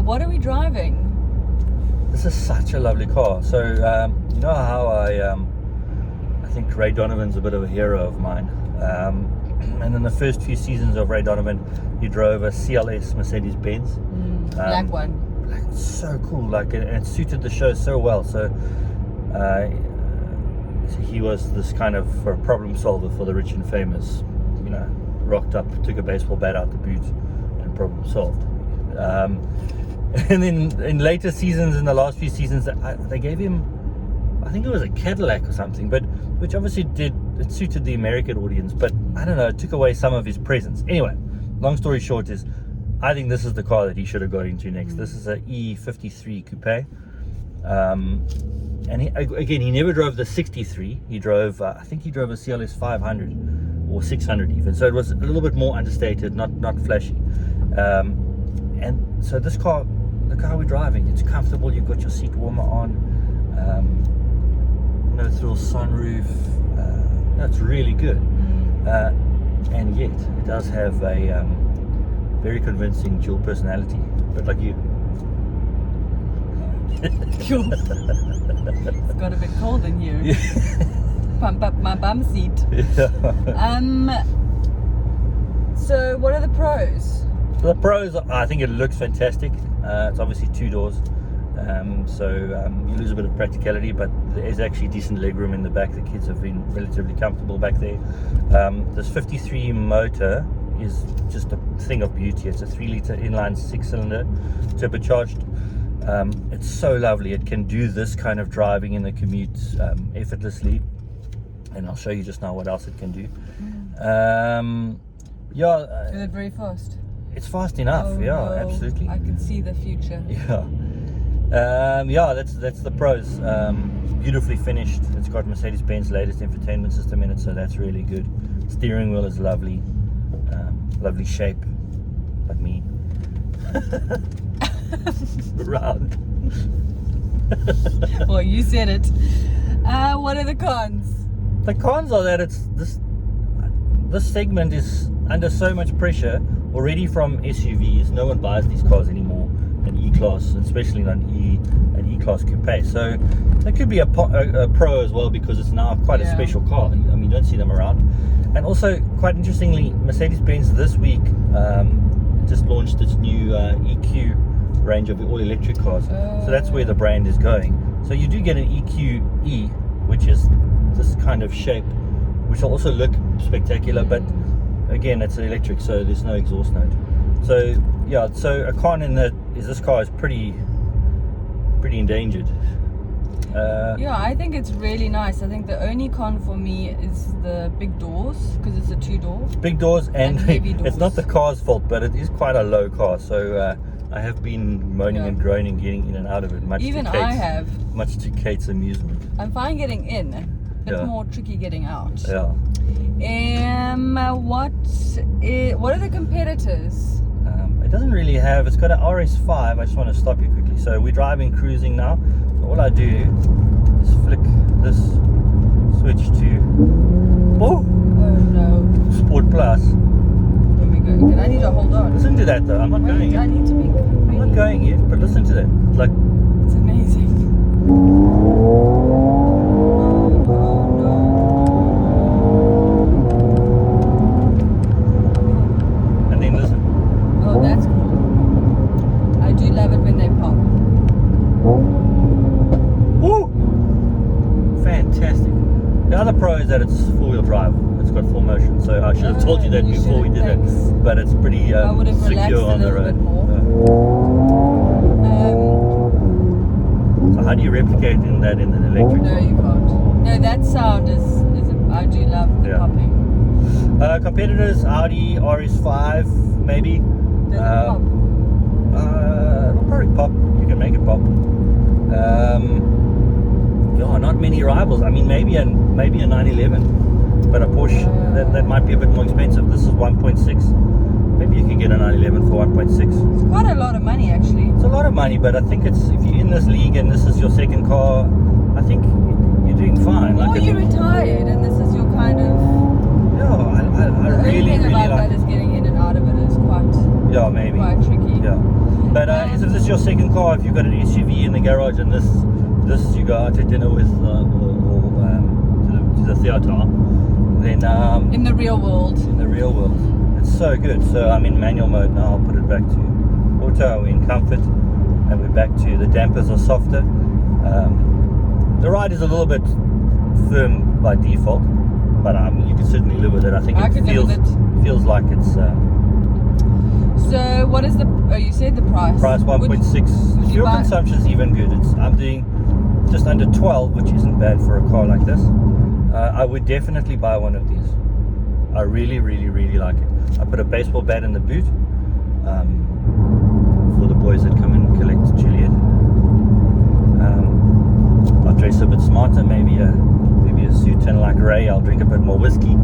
what are we driving? This is such a lovely car. So you know how I think Ray Donovan's a bit of a hero of mine. And in the first few seasons of Ray Donovan, he drove a CLS Mercedes-Benz. Black one. It's so cool, like, and it suited the show so well. So he was this kind of problem solver for the rich and famous. You know, rocked up, took a baseball bat out the boot, and problem solved. And then in later seasons, in the last few seasons, they gave him, I think it was a Cadillac or something, but which obviously it suited the American audience, but I don't know, it took away some of his presence. Anyway, long story short is, I think this is the car that he should have got into next. This is a E53 Coupé. And he never drove the 63. He drove, I think he drove a CLS 500 or 600 even. So it was a little bit more understated, not flashy. And so this car, the car we're driving, it's comfortable. You've got your seat warmer on. No little sunroof. That's really good. And yet it does have a very convincing dual personality, but like you. It's got a bit cold in here. Yeah. Pump up my bum seat. Yeah. So what are the pros? The pros, I think it looks fantastic. It's obviously 2 doors, so you lose a bit of practicality, but there is actually decent legroom in the back. The kids have been relatively comfortable back there. This 53 motor is just a thing of beauty. It's a 3-litre inline 6-cylinder turbocharged. It's so lovely. It can do this kind of driving in the commute effortlessly, and I'll show you just now what else it can do. Yeah, Is it very fast? it's fast enough. Oh, Yeah, no. absolutely. I can see the future. Yeah. Yeah, that's the pros. Beautifully finished. It's got Mercedes-Benz latest infotainment system in it, so that's really good. Steering wheel is lovely. Lovely shape, like me. Round. Well, you said it. What are the cons? The cons are that it's this segment is under so much pressure already from SUVs. No one buys these cars anymore, an E-Class, especially not an E-Class Coupé. So that could be a pro as well, because it's now quite a special car. I mean, you don't see them around. And also, quite interestingly, Mercedes-Benz this week just launched its new EQ range of all-electric cars. So that's where the brand is going. So you do get an EQ-E, which is this kind of shape, which will also look spectacular, but again, it's electric, so there's no exhaust note. So yeah, so a con in that is this car is pretty endangered. Yeah, I think it's really nice. I think the only con for me is the big doors, because it's a 2-door. Big doors, and heavy doors. It's not the car's fault, but it is quite a low car. So I have been moaning and groaning getting in and out of it. Much to Kate's amusement. I'm fine getting in. It's more tricky getting out. Yeah. What are the competitors? It doesn't really have. It's got an RS5. I just want to stop you quickly. So we're driving cruising now. All I do is flick this switch to Sport Plus. There we go. Okay, I need to hold on. Listen to that though. I'm not going yet. I need to be. I'm not going yet, but listen to that. Like, it's amazing. And then listen. Oh, that's cool. I do love it when they pop. Woo! Fantastic. The other pro is that it's 4-wheel drive. It's got full motion, so I should have told you that before we did it. But it's pretty secure on the road. So how do you replicate that in an electric car? No, you can't. No, that sound is I do love the popping. Competitors, Audi RS5, maybe. Does it pop? It'll probably pop. You can make it pop. Not many rivals. I mean, maybe a 911, but a Porsche that might be a bit more expensive. This is 1.6. Maybe you can get a 911 for 1.6. It's quite a lot of money, actually. It's a lot of money, but I think if you're in this league and this is your second car, I think you're doing fine. Or you're retired and this is your kind of. I really about like that is getting in and out of it is quite maybe quite tricky. But if this is your second car if you've got an SUV in the garage, and this you go out to dinner with, or to the theater. Then in the real world. In the real world, it's so good. So I'm in manual mode now. I'll put it back to auto. We're in comfort, and we're back to the dampers are softer. The ride is a little bit firm by default, but you can certainly live with it. I think it feels like it's. So what is the? Oh, you said the price. Price 1.6. Fuel consumption is even good. I'm doing just under 12, which isn't bad for a car like this. I would definitely buy one of these. I really, really, really like it. I put a baseball bat in the boot for the boys that come and collect Juliet. I'll dress a bit smarter, maybe a suit, and like Ray, I'll drink a bit more whiskey.